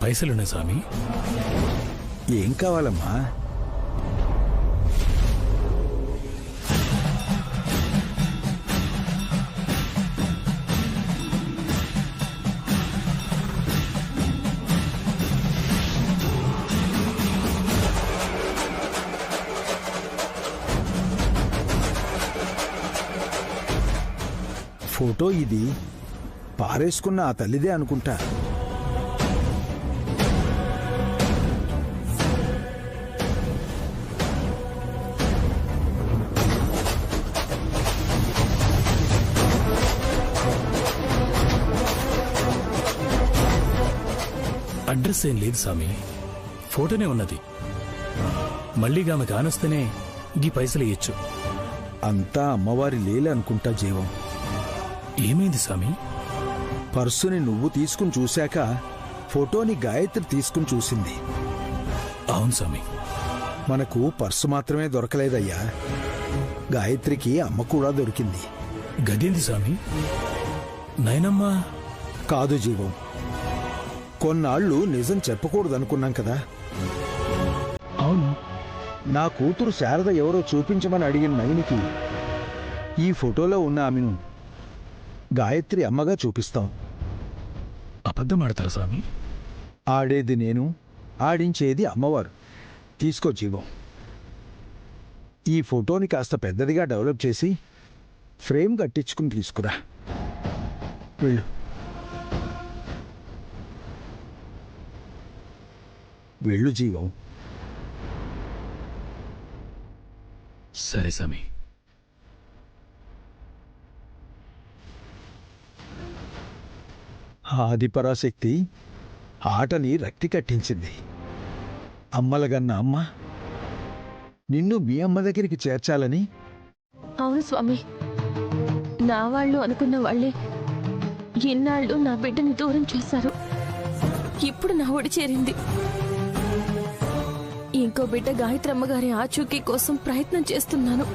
పైసలున్నాయి స్వామి. ఏం కావాలమ్మా? ఫోటో ఇది పారేసుకున్న ఆ తల్లిదే అనుకుంటా. అడ్రస్ ఏం లేదు స్వామి, ఫోటోనే ఉన్నది. మళ్ళీ ఆమె కానొస్తేనే గీ పైసలు ఇయ్యచ్చు. అంతా అమ్మవారి లేలే అనుకుంటా జీవం. ఏమైంది స్వామి? పర్సుని నువ్వు తీసుకుని చూశాక ఫోటోని గాయత్రి తీసుకుని చూసింది. అవును స్వామి. మనకు పర్సు మాత్రమే దొరకలేదయ్యా, గాయత్రికి అమ్మ కూడా దొరికింది. గదేంది స్వామి? నయనమ్మ కాదు జీవం, కొన్నాళ్ళు నిజం చెప్పకూడదనుకున్నాం కదా. అవును. నా కూతురు శారద ఎవరో చూపించమని అడిగిన నయనికి ఈ ఫోటోలో ఉన్న ఆమెను గాయత్రి అమ్మగా చూపిస్తాం. అబద్ధం ఆడతారా స్వామి? ఆడేది నేను, ఆడించేది అమ్మవారు. తీసుకో జీవం. ఈ ఫోటోని కాస్త పెద్దదిగా డెవలప్ చేసి ఫ్రేమ్ కట్టించుకుని తీసుకురా. వెళ్ళు. వెళ్ళు జీవం. సరే స్వామి. ఆదిపరాశక్తి ఆటని రక్తి కట్టించింది. అమ్మలగన్న అమ్మ నిన్ను మీ అమ్మ దగ్గరికి చేర్చాలని. అవును స్వామి, నా వాళ్ళు అనుకున్న వాళ్ళే ఇన్నాళ్ళు నా బిడ్డని దూరం చేశారు. ఇప్పుడు నా ఒడి చేరింది. ఇంకో బిడ్డ గాయత్రమ్మ గారి ఆచూకీ కోసం ప్రయత్నం చేస్తున్నాను.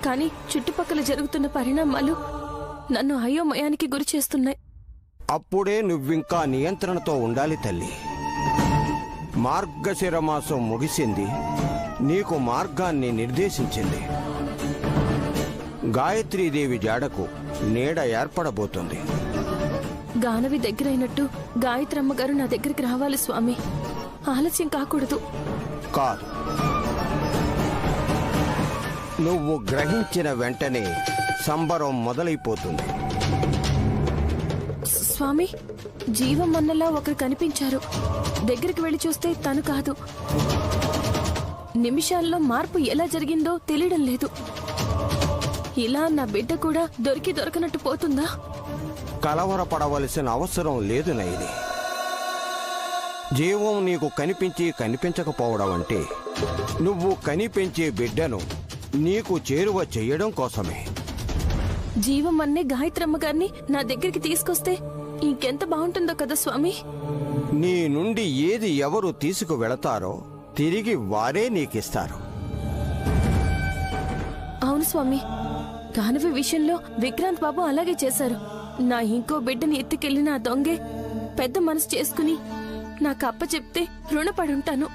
కానీ చుట్టుపక్కల జరుగుతున్న పరిణామాలు నన్ను అయోమయానికి గురి చేస్తున్నాయి. అప్పుడే నువ్వింకా నియంత్రణతో ఉండాలి తల్లి. మార్గశిర మాసం ముగిసింది, నీకు మార్గాన్ని నిర్దేశించింది. గాయత్రీదేవి జాడకు నీడ ఏర్పడబోతుంది. గానవి దగ్గరైనట్టు గాయత్రమ్మ గారు నా దగ్గరికి రావాలి స్వామి. ఆలస్యం కాకూడదు. కాదు, నువ్వు గ్రహించిన వెంటనే సంబరం మొదలైపోతుంది. స్వామి, జీవం అన్నలా ఒకరు కనిపించారు. దగ్గరికి వెళ్లి చూస్తే తను కాదు. నిమిషాల్లో మార్పు ఎలా జరిగిందో తెలియడం లేదు. ఇలా నా బిడ్డ కూడా దొరకనట్టు పోతుందా? కలవరపడవలసిన అవసరం లేదు నైని. జీవం నీకు కనిపించి కనిపించకపోవడం అంటే నువ్వు కనిపించే బిడ్డను నీకు చేరువ చెయ్యడం కోసమే. జీవం అన్నే గాయత్రమ్మ గారిని నా దగ్గరికి తీసుకొస్తే ఇంకెంత బాగుంటుందో కదా స్వామి. నీ నుండి ఏది ఎవరు తీసుకు వెళతారో తిరిగి వారే నీకిస్తారు. అవును స్వామి, గానవి విషయంలో విక్రాంత్ బాబు అలాగే చేశారు. నా ఇంకో బిడ్డని ఎత్తుకెళ్లిన ఆ దొంగే పెద్ద మనసు చేసుకుని నాకు అప్పచెప్తే రుణపడుంటాను.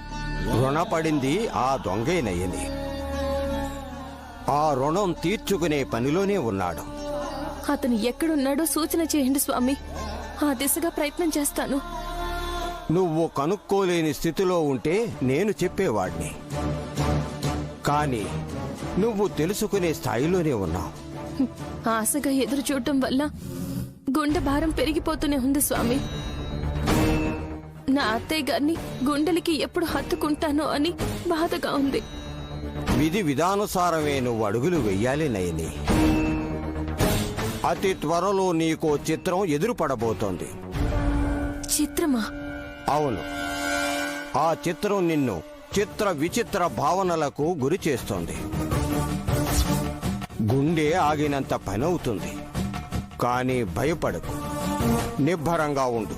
రుణపడింది ఆ దొంగేనయ్యని. ఆ రుణం తీర్చుకునే పనిలోనే ఉన్నాడు. అతను ఎక్కడున్నాడో సూచన చేయండి స్వామి. ఆ దిశగా ప్రయత్నం చేస్తాను. నువ్వు కనుక్కోలేని స్థితిలో ఉంటే నేను చెప్పేవాడిని. కానీ నువ్వు తెలుసుకునే స్థాయిలోనే ఉన్నావు. ఆశగా ఎదురు చూడటం వల్ల గుండె భారం పెరిగిపోతూనే ఉంది స్వామి. నా అత్తయ్య గారిని గుండెలకి ఎప్పుడు హత్తుకుంటానో అని బాధగా ఉంది. విధి విధానుసారమే నువ్వు అడుగులు వెయ్యాలి నయని. అతి త్వరలో నీకో చిత్రం ఎదురుపడబోతోంది. చిత్రమా? అవును, ఆ చిత్రం నిన్ను చిత్ర విచిత్ర భావనలకు గురి చేస్తోంది. గుండె ఆగినంత పనవుతుంది. కానీ భయపడకు, నిబ్బరంగా ఉండు.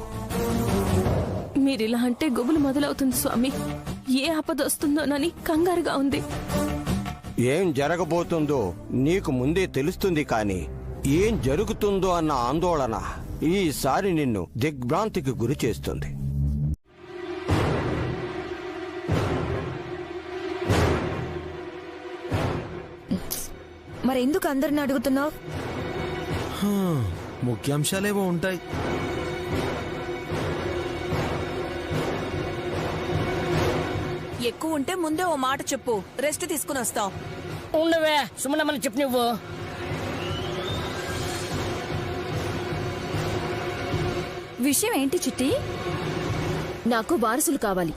మీరిలా అంటే గుబులు మొదలవుతుంది స్వామి. ఏ ఆపద వస్తుందోనని కంగారుగా ఉంది. ఏం జరగబోతుందో నీకు ముందే తెలుస్తుంది. కానీ ఏం జరుగుతుందో అన్న ఆందోళన ఈసారి నిన్ను దిగ్భ్రాంతికి గురి చేస్తుంది. మరెందుకు అందరిని అడుగుతున్నావు? ముఖ్యాంశాలేవో ఉంటాయి. ఎక్కువ ఉంటే ముందే ఓ మాట చెప్పు, రెస్ట్ తీసుకుని వస్తాం. ఉండవే సుమనమ్మని చెప్పు నువ్వు. విషయం ఏంటి చిట్టి? నాకు వారసులు కావాలి.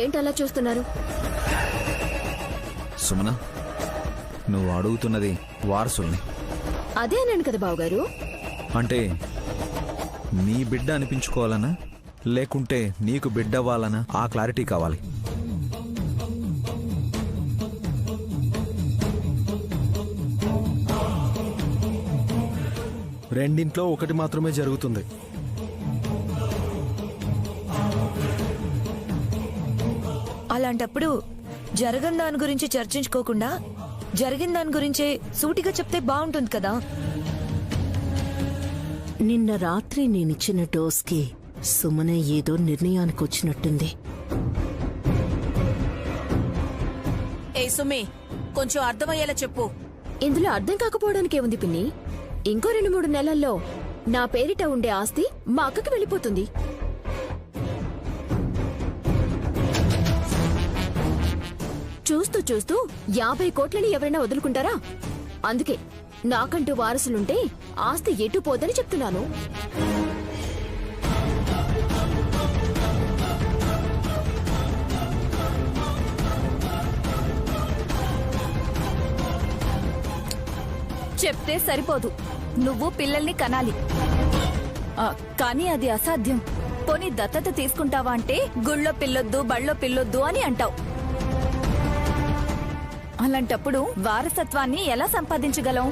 ఏంటలా చూస్తున్నారు? సుమన, నువ్వు అడుగుతున్నది వారసుల్ని. అదే అన్నాను కదా బావగారు. అంటే నీ బిడ్డ అనిపించుకోవాలనా లేకుంటే నీకు బిడ్డ అవ్వాలనా? ఆ క్లారిటీ కావాలి. రెండింట్లో ఒకటి మాత్రమే జరుగుతుంది. అలాంటప్పుడు జరగని దాని గురించి చర్చించుకోకుండా జరిగిన దాని గురించే సూటిగా చెప్తే బాగుంటుంది కదా. నిన్న రాత్రి నేనిచ్చిన డోస్కి సుమన ఏదో నిర్ణయానికి వచ్చినట్టుంది. ఏ సుమి, కొంచెం అర్థమయ్యేలా చెప్పు. ఇందులో అర్థం కాకపోవడానికే ఉంది పిన్ని. ఇంకో 2-3 నెలల్లో నా పేరిట ఉండే ఆస్తి మా అక్కకి వెళ్ళిపోతుంది. చూస్తూ చూస్తూ 50 కోట్లని ఎవరైనా వదులుకుంటారా? అందుకే నాకంటూ వారసులుంటే ఆస్తి ఎటు పోదని చెప్తున్నాను. చెప్తే సరిపోదు, నువ్వు పిల్లల్ని కనాలి. కానీ అది అసాధ్యం. పోనీ దత్తత తీసుకుంటావా అంటే గుళ్ళో పిల్లొద్దు బళ్ళో పిల్లొద్దు అని అంటావు. అలాంటప్పుడు వారసత్వాన్ని ఎలా సంపాదించగలం?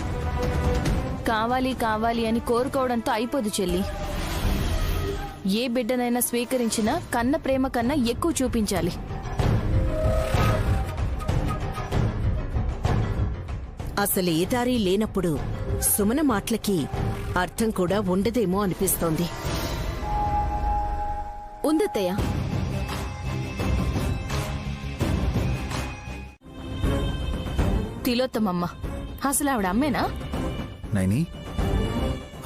కావాలి కావాలి అని కోరుకోవడంతో అయిపోదు చెల్లి. ఏ బిడ్డనైనా స్వీకరించినా కన్న ప్రేమ కన్నా ఎక్కువ చూపించాలి. అసలు ఏ దారి లేనప్పుడు సుమన మాటలకి అర్థం కూడా ఉండదేమో అనిపిస్తోంది. ఉందత్తయ్య. తిలోత్తమమ్మ అసలు ఆవిడ అమ్మేనా? నైని,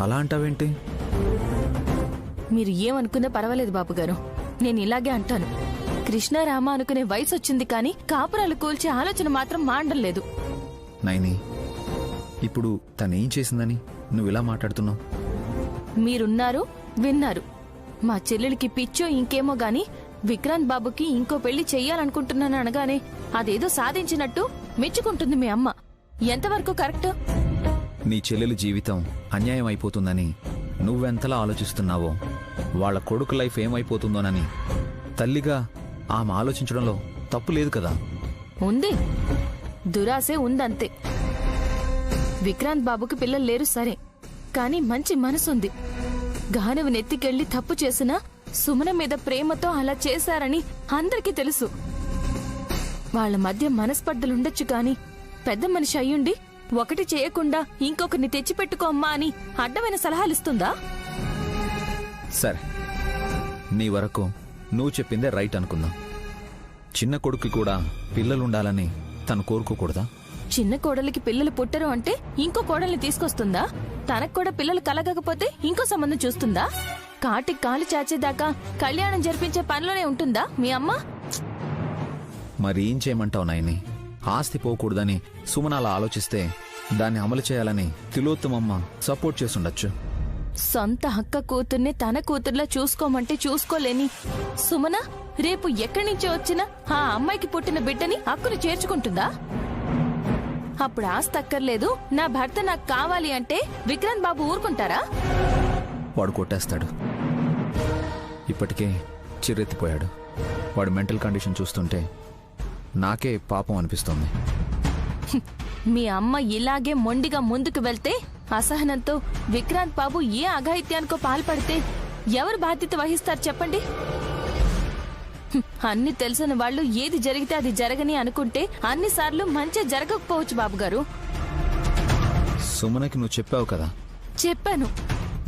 అలా అంటావేంటి? మీరు ఏమనుకున్నా పర్వాలేదు బాబుగారు, నేను ఇలాగే అంటాను. కృష్ణారామ అనుకునే వయసు వచ్చింది కానీ కాపురాలు కూల్చే ఆలోచన మాత్రం మాండం లేదు. నైని, ఇప్పుడు తనేం చేసిందని నువ్వు ఇలా మాట్లాడుతున్నావు? మీరున్నారు, విన్నారు. మా చెల్లెలికి పిచ్చో ఇంకేమో గాని విక్రాంత్ బాబుకి ఇంకో పెళ్లి చెయ్యాలనుకుంటున్నాను అనగానే అదేదో సాధించినట్టు మెచ్చుకుంటుంది మీ అమ్మ. ఎంతవరకు కరెక్ట్? నీ చెల్లెలి జీవితం అన్యాయం అయిపోతుందని నువ్వెంతలా ఆలోచిస్తున్నావో వాళ్ళ కొడుకు లైఫ్ ఏమైపోతుందోనని తల్లిగా ఆమె ఆలోచించడంలో తప్పు లేదు కదా. ఉంది, దురాశే ఉందంతే. విక్రాంత్ బాబుకి పిల్లలు లేరు సరే, కానీ మంచి మనసుంది. గానవి నెత్తికెళ్లి తప్పు చేసినా సుమన మీద ప్రేమతో అలా చేశారని అందరికీ తెలుసు. వాళ్ళ మధ్య మనస్పర్ధలుండొచ్చు కాని పెద్ద మనిషి అయ్యుండి ఒకటి చేయకుండా ఇంకొకరిని తెచ్చిపెట్టుకో అమ్మా అని అడ్డమైన సలహాలిస్తుందా? సరే, నీ వరకు నువ్వు చెప్పిందే రైట్ అనుకుందాం. చిన్న కొడుకు కూడా పిల్లలుండాలని తను కోరుకోకూడదా? చిన్న కోడలికి పిల్లలు పుట్టరు అంటే ఇంకో కోడల్ని తీసుకొస్తుందా? తనకు కూడా పిల్లలు కలగకపోతే ఇంకో సంబంధం చూస్తుందా? కాటికి కాలు చాచేదాకా కళ్యాణం జరిపించే పనిలోనే ఉంటుందా మీ అమ్మ? మరి ఏం చేయమంటావు నాయని? ఆస్తి పోకూడదని సుమన అలా ఆలోచిస్తే దాన్ని అమలు చేయాలని తిలోత్తమమ్మ సపోర్ట్ చేసుండొచ్చు. సొంత అక్క కూతుర్ని తన కూతుర్లా చూసుకోమంటే చూసుకోలేని సుమన రేపు ఎక్కడి నుంచో వచ్చినా ఆ అమ్మాయికి పుట్టిన బిడ్డని అక్కును చేర్చుకుంటుందా? అప్పుడు ఆస్తి అక్కర్లేదు, నా భర్త నాకు కావాలి అంటే విక్రాంత్ బాబు ఊరుకుంటారా? వాడు కొట్టేస్తాడు. ఇప్పటికే చిర్రెత్తిపోయాడు. వాడి మెంటల్ కండిషన్ చూస్తుంటే నాకే పాపం అనిపిస్తోంది. మీ అమ్మ ఇలాగే మొండిగా ముందుకు వెళ్తే అసహనంతో విక్రాంత్ బాబు ఏ అఘాయిత్యానికో పాల్పడితే ఎవరు బాధ్యత వహిస్తారు చెప్పండి? అన్ని తెలిసిన వాళ్ళు ఏది జరిగితే అది జరగని అనుకుంటే అన్నిసార్లు మంచి జరగకపోవచ్చు బాబుగారు. సుమనకి నువ్వు చెప్పావు కదా. చెప్పాను,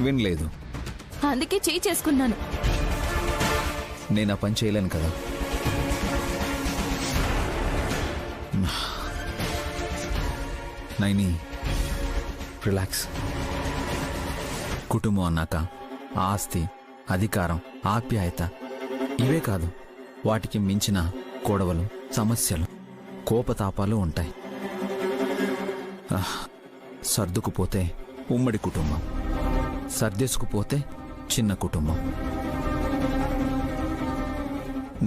వినలేదు. అందుకే చేయి చేసుకున్నాను. నేను ఆ పని చేయలేను కదా. నైని, రిలాక్స్. కుటుంబం అన్నాక ఆస్తి, అధికారం, ఆప్యాయత ఇవే కాదు, వాటికి మించిన గొడవలు, సమస్యలు, కోపతాపాలు ఉంటాయి. సర్దుకుపోతే ఉమ్మడి కుటుంబం, సర్దేసుకుపోతే చిన్న కుటుంబం.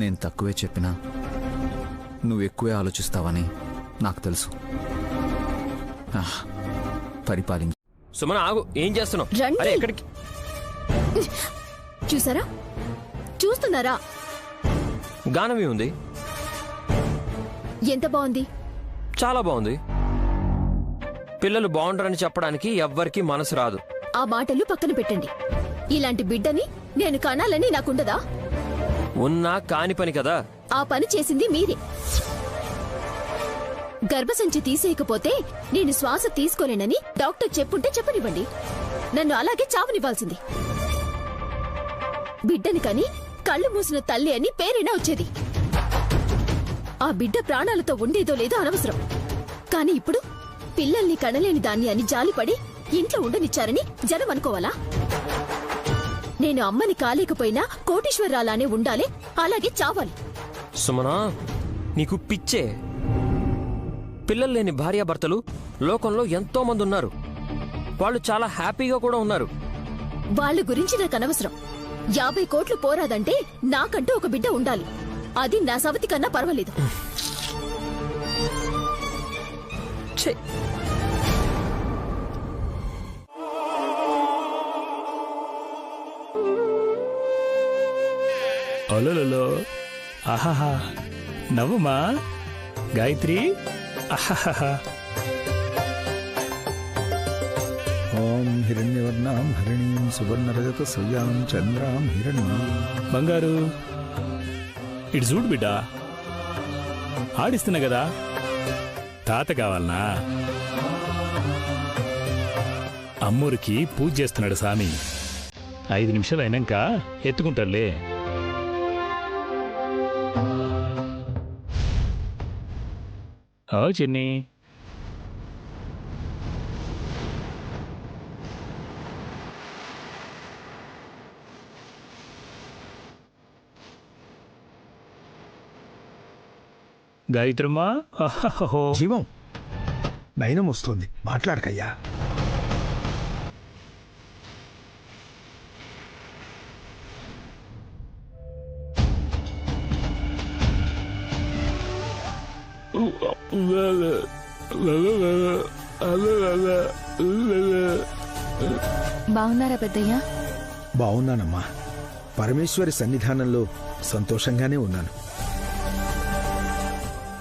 నేను తక్కువే చెప్పినా నువ్వు ఎక్కువే ఆలోచిస్తావని నాకు తెలుసు. పరిపాలించు. సుమన ఆగు, ఏం చేస్తున్నావు? రండి. అరే ఎక్కడికి? చూసారా, చూస్తున్నారా? గానవి ఉంది. ఎంత బాగుంది? చాలా బాగుంది. పిల్లలు బాగుంటారని చెప్పడానికి ఎవ్వరికీ మనసు రాదు. ఆ మాటలు పక్కన పెట్టండి. ఇలాంటి బిడ్డని నేను కనాలని నాకుండదా? ఉన్నా కాని పని కదా. ఆ పని చేసింది మీరే. గర్భసంచి తీసేయకపోతే నేను శ్వాస తీసుకోలేనని డాక్టర్ చెప్పుంటే చెప్పనివ్వండి. నన్ను అలాగే చావనివ్వాల్సింది. బిడ్డని కని కళ్ళు మూసిన తల్లి అని పేరైనా వచ్చేది. ఆ బిడ్డ ప్రాణాలతో ఉండేదో లేదో అనవసరం. కాని ఇప్పుడు పిల్లల్ని కనలేని దాన్ని అని జాలిపడి ఇంట్లో ఉండనిచ్చారని జనం అనుకోవాలా? నేను అమ్మని కాలేకపోయినా కోటీశ్వరరాలానే ఉండాలి, అలాగే చావాలి. సుమనా, నీకు పిచ్చే. పిల్లలు లేని భార్యాభర్తలు లోకంలో ఎంతో మంది ఉన్నారు. వాళ్ళు చాలా హ్యాపీగా కూడా ఉన్నారు. వాళ్ళ గురించి నాకు అనవసరం. 50 కోట్లు పోరాదంటే నాకంటూ ఒక బిడ్డ ఉండాలి. అది నా సవతి కన్నా పర్వాలేదు. అలలలో ఆహాహా, నవ్వుమా గాయత్రి. ఆహాహా. ఓం హిరణ్యవర్ణాం హరిణీం సువర్ణరజత సయ్యాం చంద్రాం హిరణ్యం. బంగారు, ఇటు చూడు బిడ్డ, ఆడిస్తున్నా కదా. తాత కావాలనా? అమ్మూరికి పూజ చేస్తున్నాడు స్వామి. 5 నిమిషాలు అయినాక ఎత్తుకుంటాడులే. ఓ చిన్ని, గాయత్రమ్మా. జీవం, నయనం వస్తుంది, మాట్లాడకయ్యా. బాగున్నారా పెద్దయ్యా? బావున్నానమ్మా. పరమేశ్వరి సన్నిధానంలో సంతోషంగానే ఉన్నాను.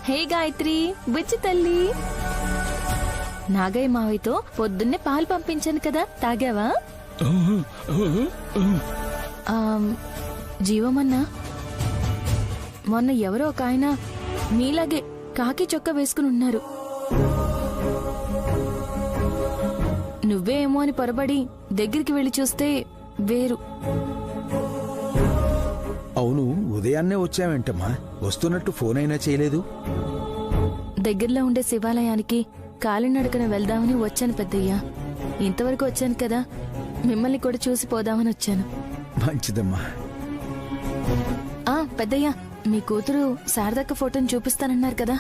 హే గాయత్రి, బుచ్చి తల్లి. నాగయ్య మావయ్యతో పొద్దున్నే పాలు పంపించాను కదా, తాగావా? జీవమన్నా, మొన్న ఎవరో ఒక ఆయన మీలాగే కాకి చొక్క వేసుకుని ఉన్నారు. నువ్వేమో అని పొరబడి దగ్గరికి వెళ్లి చూస్తే వేరు. అవును, ఉదయాన్నే వచ్చావేంటమ్మా? వస్తున్నట్టు ఫోన్ అయినా చేయలేదు. దగ్గరలో ఉండే శివాలయానికి కాలినడకన వెళ్దామని వచ్చాను పెద్దయ్యా. ఇంతవరకు వచ్చాను కదా, మిమ్మల్ని కూడా చూసి పోదామని వచ్చాను. మంచిదమ్మా. పెద్దయ్యా, మీ కూతురు శారదక్క ఫోటోని చూపిస్తానన్నారు కదా.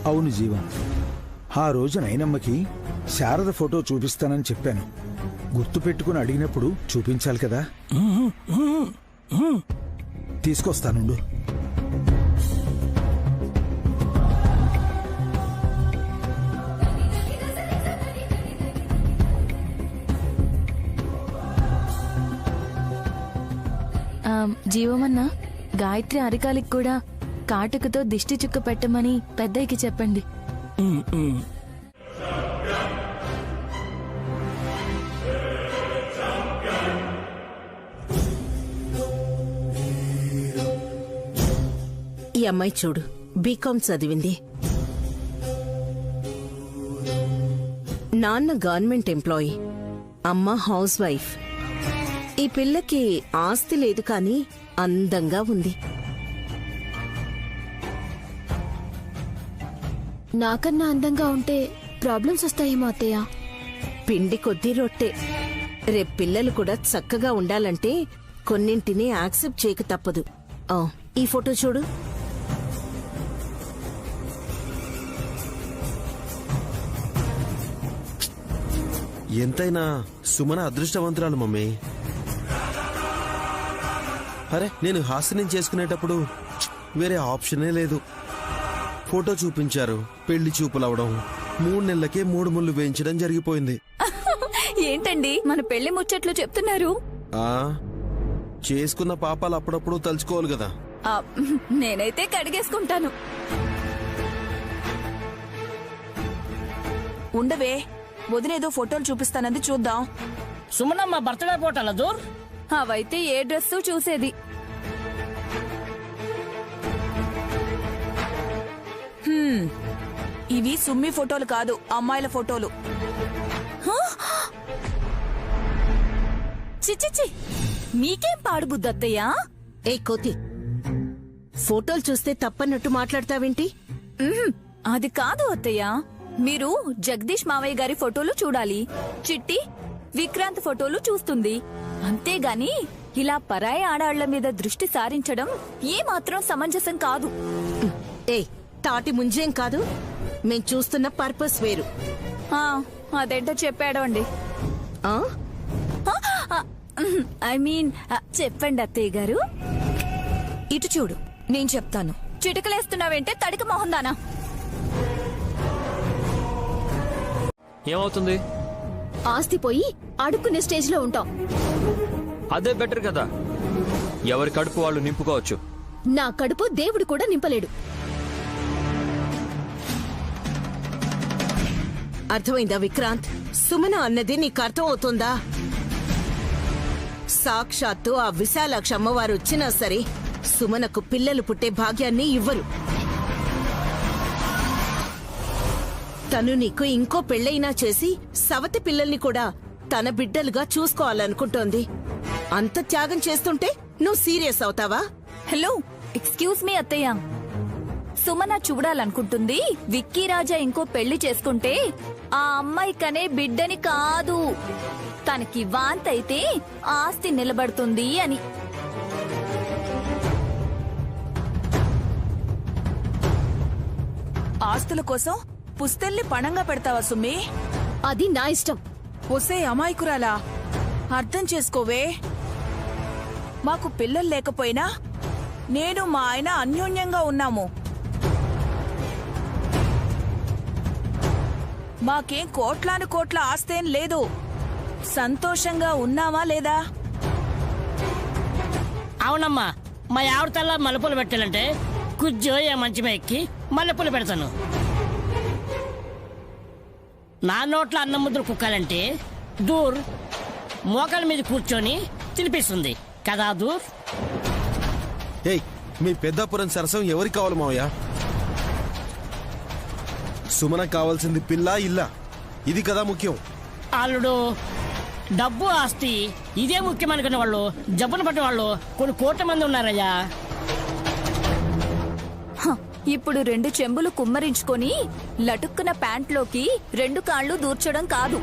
అవును జీవన్, ఆ రోజు నైనమ్మకి శారద ఫోటో చూపిస్తానని చెప్పాను. గుర్తు పెట్టుకుని అడిగినప్పుడు చూపించాలి కదా. తీసుకొస్తానుండు. జీవమన్నా, గాయత్రి అరికాలికి కూడా కాటుకతో దిష్టి చుక్క పెట్టమని పెద్దయ్యకి చెప్పండి. ఈ అమ్మాయి చూడు, బీకామ్ చదివింది, నాన్న గవర్నమెంట్ ఎంప్లాయీ, అమ్మ హౌస్ వైఫ్. ఈ పిల్లకి ఆస్తి లేదు కానీ అందంగా ఉంది. నాకన్నా అందంగా ఉంటే ప్రాబ్లమ్స్ వస్తాయేమో అత్తయ్య. పిండి కొద్దీ రొట్టె. రేపు పిల్లలు కూడా చక్కగా ఉండాలంటే కొన్నింటిని యాక్సెప్ట్ చేయక తప్పదు. ఈ ఫోటో చూడు. ఎంతైనా సుమన అదృష్టవంతురాలు మమ్మీ. అరే, నేను హాస్యం చేసుకునేటప్పుడు వేరే ఆప్షనే లేదు. ఫోటో చూపించారు, పెళ్లి చూపులవడం, 3 నెలలకే 3 ముళ్ళు వేయించడం జరిగిపోయింది. ఏంటండి మన పెళ్లి ముచ్చట్లు చెప్తున్నారు? చేసుకున్న పాపాలు అప్పుడప్పుడు తలుచుకోవాలి కదా. నేనైతే కడిగేసుకుంటాను. ఉండవే, వదిలేదో ఫోటోలు చూపిస్తానంది, చూద్దాం. సుమనమ్మ బర్త్డే ఫోటోల దూర్. అవైతే ఏ డ్రెస్సు చూసేది. ఇవి సుమ్మి ఫోటోలు కాదు, అమ్మాయిల ఫోటోలు. చిచ్చిచి, మీకేం పాడుబుద్దత్తయ్యా? ఏ కోతి, ఫోటోలు చూస్తే తప్పన్నట్టు మాట్లాడతావేంటి? అది కాదు అత్తయ్య, మీరు జగదీష్ మావయ్య గారి ఫోటోలు చూడాలి, చిట్టి విక్రాంత్ ఫోటోలు చూస్తుంది. అంతేగాని ఇలా పరాయి ఆడాళ్ల మీద దృష్టి సారించడం ఏమాత్రం సమంజసం కాదు. ఏ తాటి ముంజేం కాదు, మేం చూస్తున్న పర్పస్ వేరు. అదేంటో చెప్పాడు అండి. ఐ మీన్ చెప్పండి అత్తయ్య గారు. ఇటు చూడు, నేను చెప్తాను. చిటికలేస్తున్నావేంటే తడిక మొహందానా? ఏమవుతుంది? ఆస్తి పోయి అడుక్కునే స్టేజ్ లో ఉంటాం. అదే బెటర్ కదా, ఎవరి కడుపు వాళ్ళు నింపుకోవచ్చు. నా కడుపు దేవుడు కూడా నింపలేడు. అర్థమైందా విక్రాంత్? సుమన అన్నది నీకు అర్థం అవుతుందా? సాక్షాత్తు ఆ విశాలాక్ష అమ్మవారు వచ్చినా సరే సుమనకు పిల్లలు పుట్టే భాగ్యాన్ని ఇవ్వరు. తను నీకు ఇంకో పెళ్లైనా చేసి సవతి పిల్లల్ని కూడా తన బిడ్డలుగా చూసుకోవాలనుకుంటోంది. అంత త్యాగం చేస్తుంటే నువ్వు సీరియస్ అవుతావా? హలో, ఎక్స్క్యూజ్ మీ అత్తయ్య. సుమన చూడాలనుకుంటుంది విక్కీ రాజా ఇంకో పెళ్లి చేసుకుంటే ఆ అమ్మాయి కనే బిడ్డని కాదు, తనకి వాంతైతే ఆస్తి నిలబడుతుంది అని. ఆస్తుల కోసం పుస్తెల్ని పణంగా పెడతావా సుమ్మి? అది నా ఇష్టం. ఒసే అమాయకురాలా, అర్థం చేసుకోవే. మాకు పిల్లలు లేకపోయినా నేను మా ఆయన అన్యోన్యంగా ఉన్నాము. మాకేం కోట్లాను కోట్ల ఆస్తేం లేదు. సంతోషంగా ఉన్నామా లేదా? అవునమ్మా, మా ఆవిడ తల్ల మల్లెపూలు పెట్టాలంటే కుజ్జోయ మంచి ఎక్కి మల్లెపూలు పెడతాను. నా నోట్ల అన్నం ముద్ర కుక్కాలంటే దూర్ మోకాల మీద కూర్చొని తినిపిస్తుంది కదా దూర్. ఏయ్, మీ పెద్దాపురం సరసం ఎవరికి కావాలి మావయ్య? సుమన కావాల్సింది పిల్ల ఇల్లా, ఇది కదా ముఖ్యం. అల్లుడు, డబ్బు ఆస్తి ఇదే ముఖ్యం అనుకునే వాళ్ళు, జబ్బున పట్టిన వాళ్ళు కొన్ని కోట్ల మంది ఉన్నారయ్యా. ఇప్పుడు 2 చెంబులు కుమ్మరించుకొని లటుక్కున ప్యాంట్లోకి 2 కాళ్ళు దూర్చడం కాదు.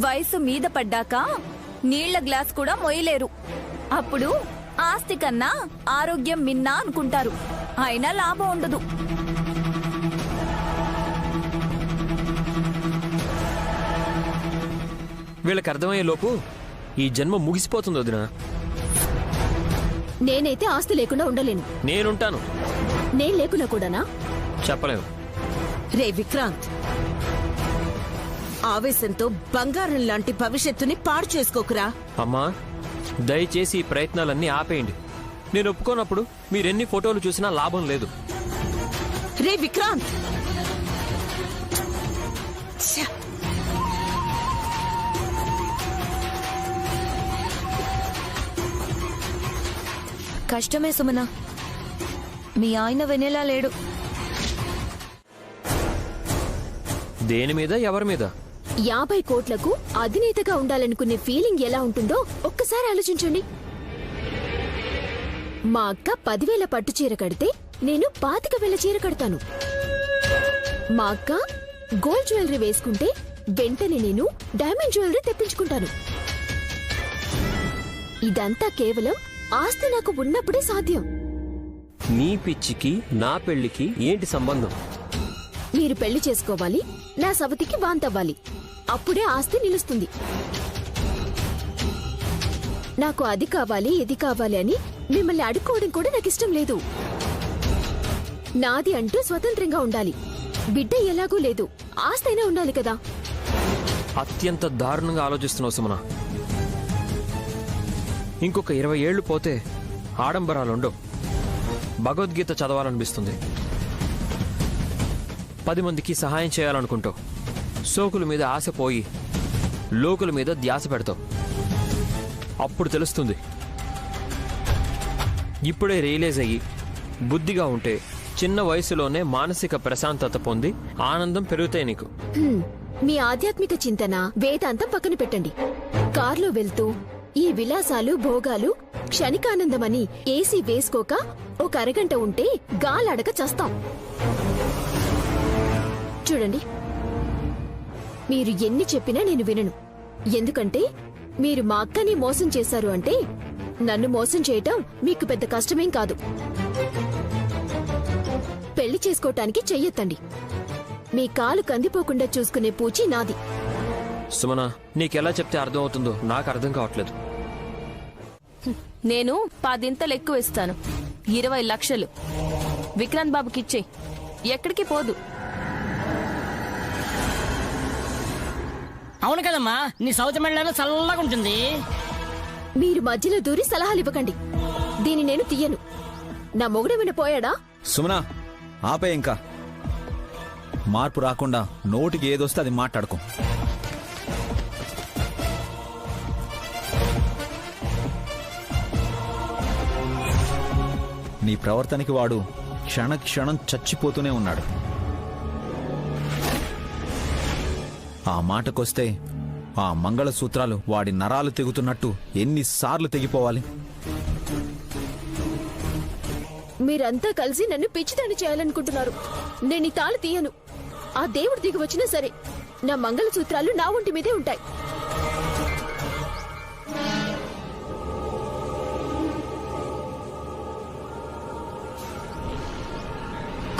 వయసు మీద పడ్డాక నీళ్ల గ్లాస్ కూడా మోయలేరు. అప్పుడు ఆస్తి కన్నా ఆరోగ్యం మిన్నా అనుకుంటారు, అయినా లాభం ఉండదు. వీళ్ళకి అర్థమయ్యే లోపు ఈ జన్మ ముగిసిపోతుంది వదినా. నేనైతే ఆస్తి లేకుండా ఉండలేను. నేనుంటాను. నేను లేకున్నా కూడానా? చెప్పలేము. రే విక్రాంత్, ఆవేశంతో బంగారం లాంటి భవిష్యత్తుని పాడు చేసుకోకురా. అమ్మా, దయచేసి ఈ ప్రయత్నాలన్నీ ఆపేయండి. నేను ఒప్పుకోనప్పుడు మీరెన్ని ఫోటోలు చూసినా లాభం లేదు. రే విక్రాంత్, ఛ! కష్టమే సుమన, మీ ఆయన వినేలా లేడు. దేని మీద, ఎవరి మీద? 50 కోట్లకు అధినేతగా ఉండాలనుకునే ఫీలింగ్ ఎలా ఉంటుందో ఒక్కసారి ఆలోచించండి. మా అక్క 10,000 పట్టు చీర కడితే నేను 25,000 చీర కడతాను. మా అక్క గోల్డ్ జ్యువెలరీ వేసుకుంటే వెంటనే నేను డైమండ్ జ్యువెలరీ తెప్పించుకుంటాను. ఇదంతా కేవలం ఆస్తి నాకు ఉన్నప్పుడే సాధ్యం. నీ పిచ్చికి నా పెళ్లికి ఏంటి సంబంధం? మీరు పెళ్లి చేసుకోవాలి, నా సవతికి వాంతవ్వాలి. అప్పుడే ఆస్తి నిలుస్తుంది. నాకు అది కావాలి, ఇది కావాలి అని మిమ్మల్ని అడుక్కోవడం కూడా నాకు ఇష్టం లేదు. నాది అంటూ స్వతంత్రంగా ఉండాలి. బిడ్డ ఎలాగూ లేదు, ఆస్తైనా ఉండాలి కదా. అత్యంత దారుణంగా ఆలోచిస్తున్నావు సుమన. ఇంకొక 20 ఏళ్లు పోతే ఆడంబరాలుండవు. భగవద్గీత చదవాలనిపిస్తుంది. 10 మందికి సహాయం చేయాలనుకుంటావు. సోకుల మీద ఆశ పోయి లోకుల మీద ధ్యాస పెడతావు. అప్పుడు తెలుస్తుంది. ఇప్పుడే రియలైజ్ అయ్యి బుద్ధిగా ఉంటే చిన్న వయసులోనే మానసిక ప్రశాంతత పొంది ఆనందం పెరుగుతాయి నీకు. మీ ఆధ్యాత్మిక చింతన వేదాంతం పక్కన పెట్టండి. కార్లో వెళ్తూ ఈ విలాసాలు భోగాలు క్షణికానందమని ఏసీ వేసుకోక ఒక అరగంట ఉంటే గాలడక చస్తాం. చూడండి, మీరు ఎన్ని చెప్పినా నేను వినను. ఎందుకంటే మీరు మా అక్కని మోసం చేశారు అంటే నన్ను మోసం చేయటం మీకు పెద్ద కష్టమేం కాదు. పెళ్లి చేసుకోటానికి చెయ్యొత్తండి. మీ కాలు కందిపోకుండా చూసుకునే పూచి నాది. సుమన, నీకెలా చెప్తే అర్థం అవుతుందో నాకు అర్థం కావట్లేదు. నేను 10 ఎక్కువ ఇస్తాను. 20 లక్షలు విక్రాంత్ బాబుకిచ్చే, ఎక్కడికి పోదు. అవును కదమ్మా, నీ సౌతి మెళ్ళలో చల్లగా ఉంటుంది. మీరు మధ్యలో దూరి సలహాలు ఇవ్వకండి. దీన్ని నేను తీయను. నా మొగుడేమైనా పోయాడా? సుమనా, ఆపే. ఇంకా మార్పు రాకుండా నోటికి ఏదొస్తే అది మాట్లాడుకో. నీ ప్రవర్తనకి వాడు క్షణక్షణం చచ్చిపోతూనే ఉన్నాడు. ఆ మాటకొస్తే ఆ మంగళసూత్రాలు వాడి నరాలు తెగుతున్నట్టు ఎన్నిసార్లు తెగిపోవాలి? మీరంతా కలిసి నన్ను పిచ్చిదాన్ని చేయాలనుకుంటున్నారు. నేను ఈ తాళి తీయను. ఆ దేవుడు దిగి వచ్చినా సరే నా మంగళసూత్రాలు నా ఒంటి మీదే ఉంటాయి.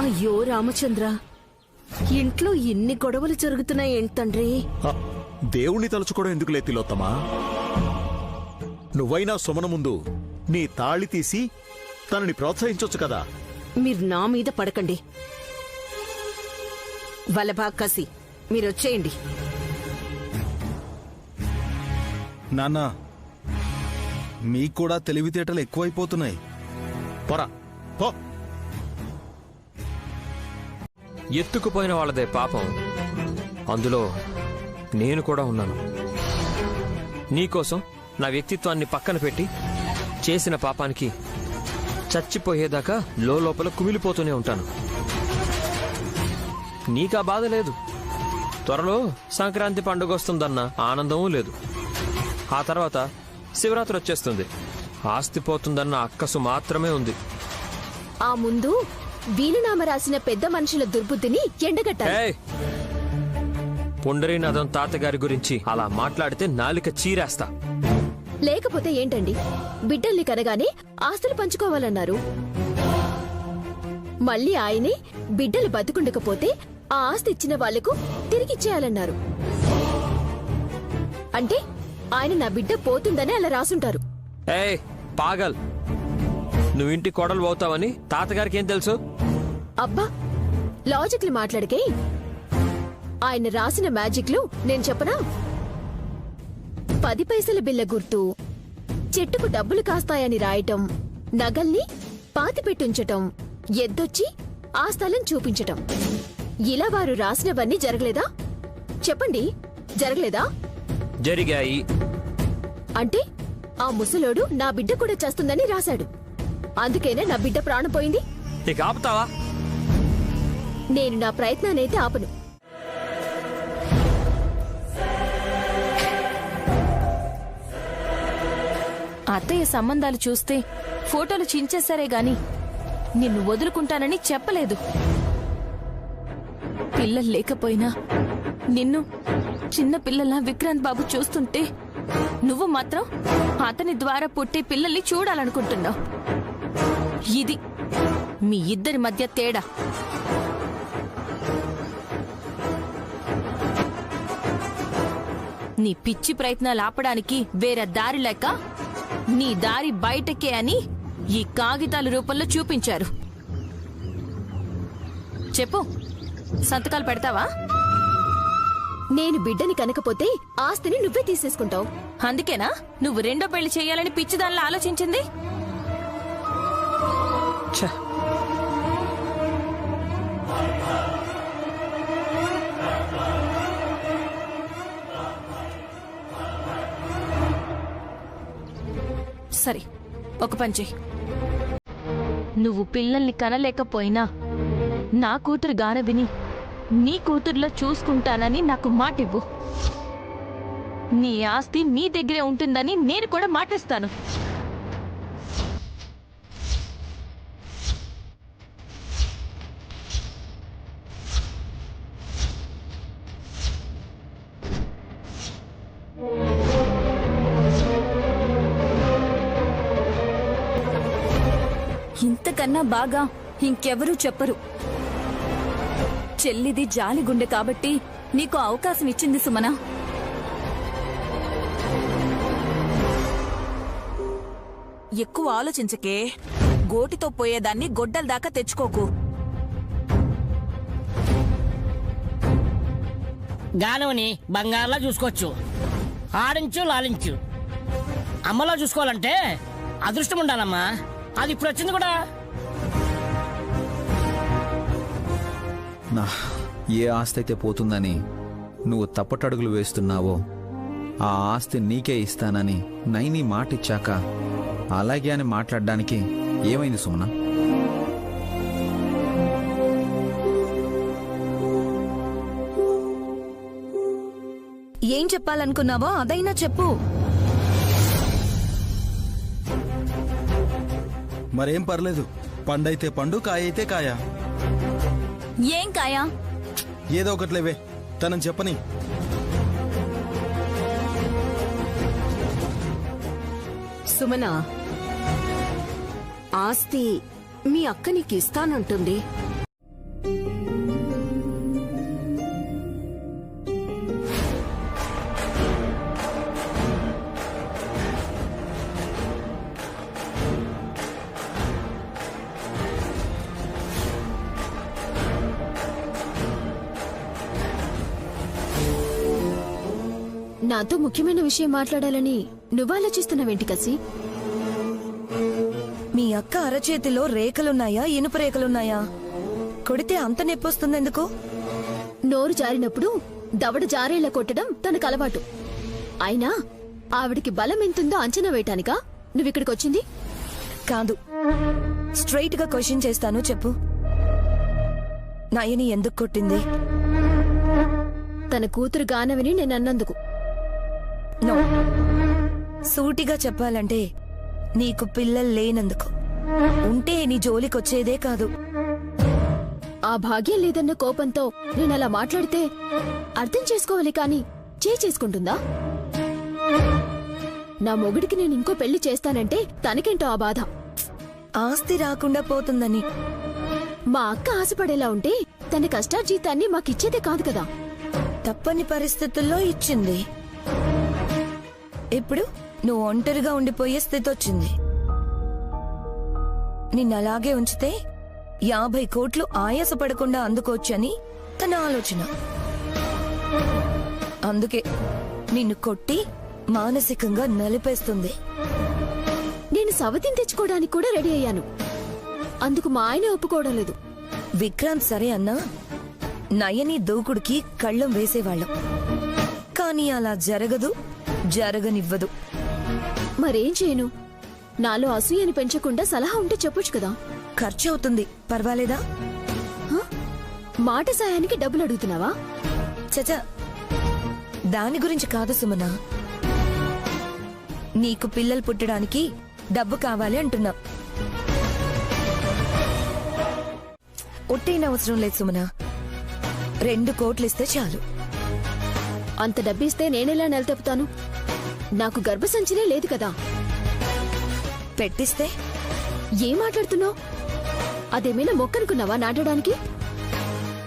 అయ్యో రామచంద్ర, ఇంట్లో ఎన్ని గొడవలు జరుగుతున్నాయి ఏంటండ్రి? దేవుణ్ణి తలుచుకోవడం ఎందుకు లేతిలోత్తమా? నువ్వైనా సుమన ముందు నీ తాళి తీసి తనని ప్రోత్సహించొచ్చు కదా. మీరు నా మీద పడకండి. వల్లభా కసి, మీరొచ్చేయండి. నాన్నా, మీకు కూడా తెలివితేటలు ఎక్కువైపోతున్నాయి. పోరా పో. ఎత్తుకుపోయిన వాళ్ళదే పాపం. అందులో నేను కూడా ఉన్నాను. నీకోసం నా వ్యక్తిత్వాన్ని పక్కన పెట్టి చేసిన పాపానికి చచ్చిపోయేదాకా లోపల కుమిలిపోతూనే ఉంటాను. నీకా బాధ లేదు. త్వరలో సంక్రాంతి పండుగ వస్తుందన్న ఆనందమూ లేదు. ఆ తర్వాత శివరాత్రి వచ్చేస్తుంది. ఆస్తి పోతుందన్న అక్కసు మాత్రమే ఉంది. ఆ ముందు వీలునామ రాసిన పెద్ద మనుషుల దుర్బుద్ధిని ఎండగట్టాలి. పుండరీనాథం తాతగారి గురించి అలా మాట్లాడితే నాలిక చీరేస్తా. లేకపోతే ఏంటండి, బిడ్డల్ని కనగానే ఆస్తులు పంచుకోవాలన్నారు. మళ్ళీ ఆయనే బిడ్డలు బతుకుండకపోతే ఆ ఆస్తి ఇచ్చిన వాళ్లకు తిరిగిచ్చేయాలన్నారు. అంటే ఆయన నా బిడ్డ పోతుందని అలా రాసుంటారు. పాగల్, నువ్వు ఇంటి కోడలు పోతావని తాతగారికి ఏం తెలుసు? అబ్బా, లాజిక్లు మాట్లాడకే. ఆయన రాసిన మ్యాజిక్లు నేను చెప్పనా? 10 పైసల బిల్ల గుర్తు, చెట్టుకు డబ్బులు కాస్తాయని రాయటం, నగల్ని పాతిపెట్టుంచటం, ఎద్దొచ్చి ఆ స్థలం చూపించటం. ఇలా వారు రాసినవన్నీ జరగలేదా? చెప్పండి, జరగలేదా? జరిగాయి. అంటే ఆ ముసలోడు నా బిడ్డ కూడా చేస్తుందని రాశాడు. అందుకేనే నా బిడ్డ ప్రాణం పోయింది. ఇక ఆపుతావా? నేను నా ప్రయత్నానైతే ఆపను. అత్తయ్య సంబంధాలు చూస్తే ఫోటోలు చించేశారే గాని నిన్ను వదులుకుంటానని చెప్పలేదు. పిల్లలు లేకపోయినా నిన్ను చిన్న పిల్లలా విక్రాంత్ బాబు చూస్తుంటే నువ్వు మాత్రం అతని ద్వారా పుట్టే పిల్లల్ని చూడాలనుకుంటున్నావు. ఇది మీ ఇద్దరి మధ్య తేడా. నీ పిచ్చి ప్రయత్నాలు ఆపడానికి వేరే దారి లేక నీ దారి బయటకే అని ఈ కాగితాల రూపంలో చూపించారు. చెప్పు, సంతకాలు పెడతావా? నేను బిడ్డని కనకపోతే ఆస్తిని నువ్వే తీసేసుకుంటావు. అందుకేనా నువ్వు రెండో పెళ్లి చేయాలని పిచ్చిదానిలా ఆలోచించింది? సరే, ఒక పని చెయ్యి. నువ్వు పిల్లల్ని కనలేకపోయినా నా కూతురు గాన విని నీ కూతురులో చూసుకుంటానని నాకు మాటివ్వు. నీ ఆస్తి నీ దగ్గరే ఉంటుందని నేను కూడా మాటిస్తాను. ఇంతకన్నా బాగా ఇంకెవరూ చెప్పరు. చెల్లిది జాలిగుండె కాబట్టి నీకు అవకాశం ఇచ్చింది సుమనా. ఎక్కువ ఆలోచించకే. గోటితో పోయేదాన్ని గొడ్డల దాకా తెచ్చుకోకు. గానవని బంగారులా చూసుకోవచ్చు, ఆడించు లాలించు. అమ్మలా చూసుకోవాలంటే అదృష్టం ఉండాలమ్మా. అది ఇప్పుడు వచ్చింది కూడా. ఏ ఆస్తి అయితే పోతుందని నువ్వు తప్పటడుగులు వేస్తున్నావో ఆ ఆస్తి నీకే ఇస్తానని నైని మాటిచ్చాక అలాగే అని మాట్లాడడానికి ఏమైంది సుమన? ఏం చెప్పాలనుకున్నావో అదైనా చెప్పు. మరేం పర్లేదు. పండైతే పండు, కాయ అయితే కాయ. ఏం కాయా? ఏదో ఒకట్లేవే, తనని చెప్పని. సుమనా, ఆస్తి మీ అక్క నీకు ఇస్తానంటుంది. నాతో ముఖ్యమైన విషయం మాట్లాడాలని నువ్వాలోచిస్తున్నావేంటి కసి? మీ అక్క అరచేతిలో రేఖలున్నాయా, ఇనుప రేఖలున్నాయా? కొడితే అంత నొప్పొస్తుందెందుకు? నోరు జారినప్పుడు దవడ జారేలా కొట్టడం తనకు అలవాటు. అయినా ఆవిడికి బలం ఎంతుందో అంచనా వేయటానికా నువ్విక్కడికొచ్చింది? కాదు, స్ట్రైట్ గా క్వశ్చన్ చేస్తాను, చెప్పు. నయని ఎందుకు కొట్టింది? తన కూతురు గానవిని నేనన్నందుకు. నో, సూటిగా చెప్పాలంటే నీకు పిల్లలు లేనందుకు. ఉంటే నీ జోలికొచ్చేదే కాదు. ఆ భాగ్యం లేదన్న కోపంతో నేనలా మాట్లాడితే అర్థం చేసుకోవాలి కాని చేసుకుంటుందా? నా మొగుడికి నేను ఇంకో పెళ్లి చేస్తానంటే తనకేంటో ఆ బాధ. ఆస్తి రాకుండా పోతుందని. మా అక్క ఆశపడేలా ఉంటే తన కష్టార్జీతాన్ని మాకిచ్చేదే కాదు కదా. తప్పని పరిస్థితుల్లో ఇచ్చింది. ఇప్పుడు నువ్వు ఒంటరిగా ఉండిపోయే స్థితి వచ్చింది. నిన్నలాగే ఉంచితే 50 కోట్లు ఆయాసపడకుండా అందుకోవచ్చని తన ఆలోచన. అందుకే నిన్ను కొట్టి మానసికంగా నలిపేస్తుంది. నేను సవతిని తెచ్చుకోవడానికి కూడా రెడీ అయ్యాను. అందుకు మా ఆయన ఒప్పుకోవడం లేదు. విక్రాంత్ సరే అన్నా, నయని దూకుడికి కళ్ళం వేసేవాళ్ళం. కానీ అలా జరగదు, జరగనివ్వదు. మరేం చేయను? నాలో అసూయని పెంచకుండా సలహా ఉంటే చెప్పొచ్చు కదా. ఖర్చు అవుతుంది, పర్వాలేదా? మాట సాయానికి డబ్బులు అడుగుతున్నావా? చచా, దాని గురించి కాదు సుమన. నీకు పిల్లలు పుట్టడానికి డబ్బు కావాలి అంటున్నా. ఒట్టేన అవసరం లేదు సుమన. 2 కోట్లు ఇస్తే చాలు. అంత డబ్బిస్తే నేనెలా నెలతెప్పుతాను? నాకు గర్భసంచినే లేదు కదా. పెట్టిస్తే? ఏం మాట్లాడుతున్నావు? అదేమైనా మొక్కనుకున్నావా నాటడానికి?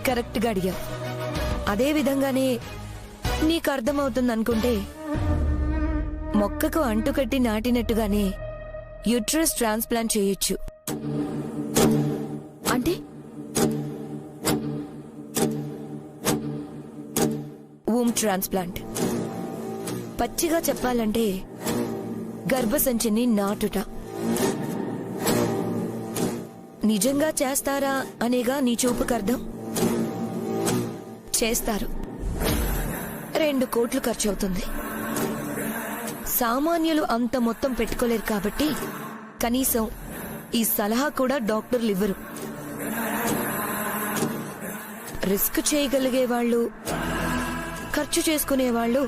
కరెక్ట్ గా అడిగా. అదే విధంగానే నీకు అర్థమవుతుందనుకుంటే మొక్కకు అంటుకట్టి నాటినట్టుగానే యూట్రస్ ట్రాన్స్ప్లాంట్ చేయొచ్చు. అంటే వూమ్ ట్రాన్స్ప్లాంట్. పచ్చిగా చెప్పాలంటే గర్భసంచిని నాటుట. నిజంగా చేస్తారా అనేగా నీ చూపుకర్థం. చేస్తారు. 2 కోట్లు ఖర్చవుతుంది. సామాన్యులు అంత మొత్తం పెట్టుకోలేరు కాబట్టి కనీసం ఈ సలహా కూడా డాక్టర్లు ఇవ్వరు. రిస్క్ చేయగలిగే వాళ్ళు, ఖర్చు చేసుకునేవాళ్లు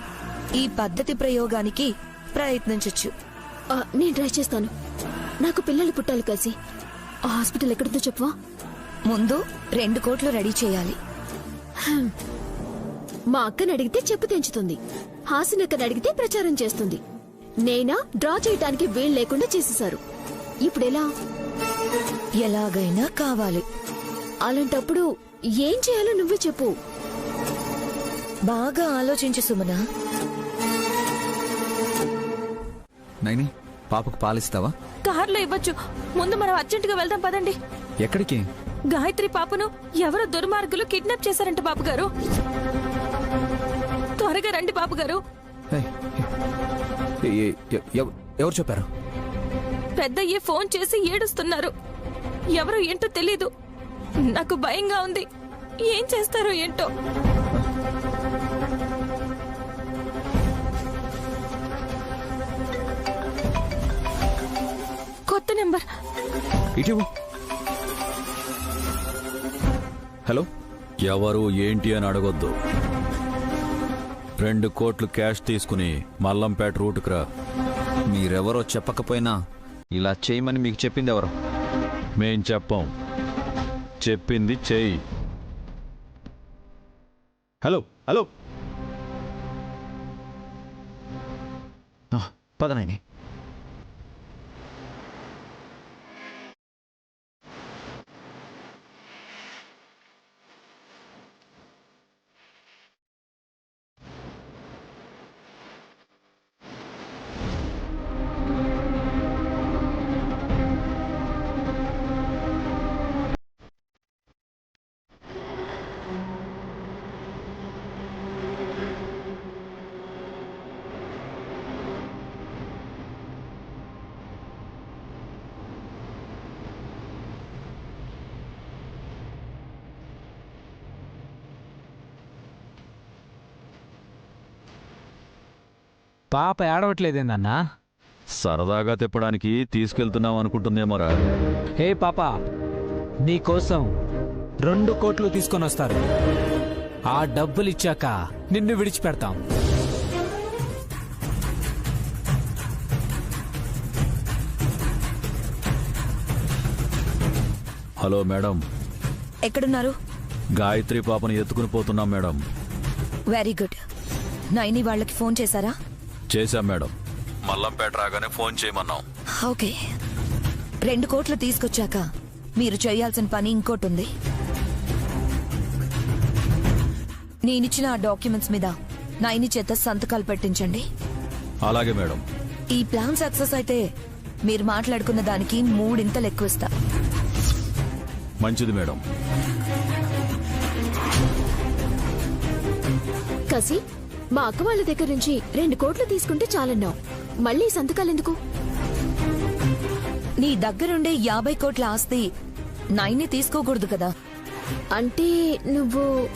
ఈ పద్ధతి ప్రయోగానికి ప్రయత్నించొచ్చు. నేను ట్రై చేస్తాను. నాకు పిల్లలు పుట్టాలి కాసి. ఆ హాస్పిటల్ ఎక్కడుందో చెప్పవా? ముందు 2 కోట్లు రెడీ చేయాలి. మా అక్కని అడిగితే చెప్పు తెంచుతుంది. హాసినక్కని అడిగితే ప్రచారం చేస్తుంది. నేనా డ్రా చేయటానికి వీలు లేకుండా చేసేశారు. ఇప్పుడెలా? ఎలాగైనా కావాలి. అలాంటప్పుడు ఏం చేయాలో నువ్వే చెప్పు. బాగా ఆలోచించు సుమనా. నైని, పాపకు పాలిస్తావా? కార్లో ఇవ్వచ్చు. ముందు మనం అర్జెంటుగా వెళ్దాం పదండి. ఎక్కడికి? గాయత్రి పాపను ఎవరో దుర్మార్గులు కిడ్నాప్ చేశారంట బాబుగారు. త్వరగా రండి బాబుగారు. ఎవరు చెప్పారు? పెద్దయ్యే ఫోన్ చేసి ఏడుస్తున్నారు. ఎవరో ఏంటో తెలీదు. నాకు భయంగా ఉంది. ఏం చేస్తారో ఏంటో. కొత్త నెంబర్. ఇటు. హలో. ఎవరు ఏంటి అని అడగొద్దు. 2 కోట్లు క్యాష్ తీసుకుని మల్లంపేట రూటుకు రా. మీరెవరో చెప్పకపోయినా ఇలా చేయమని మీకు చెప్పింది ఎవరు? మేం చెప్పాం, చెప్పింది చెయ్యి. హలో హలో, పదనాయని. పాప ఏడవట్లేదేందన్నా? సరదాగా తిప్పడానికి తీసుకెళ్తున్నాం అనుకుంటుందేమోరా. హే పాప, నీకోసం 2 కోట్లు తీసుకొని వస్తారు. ఆ డబ్బులిచ్చాక నిన్ను విడిచిపెడతాం. Hello madam. ఎక్కడున్నారు? గాయత్రి పాపను ఎత్తుకుని పోతున్నాం మేడం. Very good. నైని వాళ్ళకి ఫోన్ చేశారా? చేశాం మేడం. మల్లంపేట రాగానే ఫోన్ చేయమన్నాం. ఓకే. 2 కోట్లు తీసుకొచ్చాక మీరు చేయాల్సిన పని ఇంకోటి ఉంది. నేనిచ్చిన ఆ డాక్యుమెంట్స్ మీద నైని చేత సంతకాలు పెట్టించండి. అలాగే మేడం. ఈ ప్లాన్ సక్సెస్ అయితే మీరు మాట్లాడుకున్న దానికి 3 ఇంతలు ఎక్కువ ఇస్తా. మంచిది మేడం. కసి, మా అక్క వాళ్ళ దగ్గర నుంచి 2 కోట్లు తీసుకుంటే చాలన్నావు. మళ్ళీ సంతకాలెందుకు? నీ దగ్గరుండే 50 కోట్ల ఆస్తి నైని తీసుకోకూడదు కదా. అంటే నువ్వు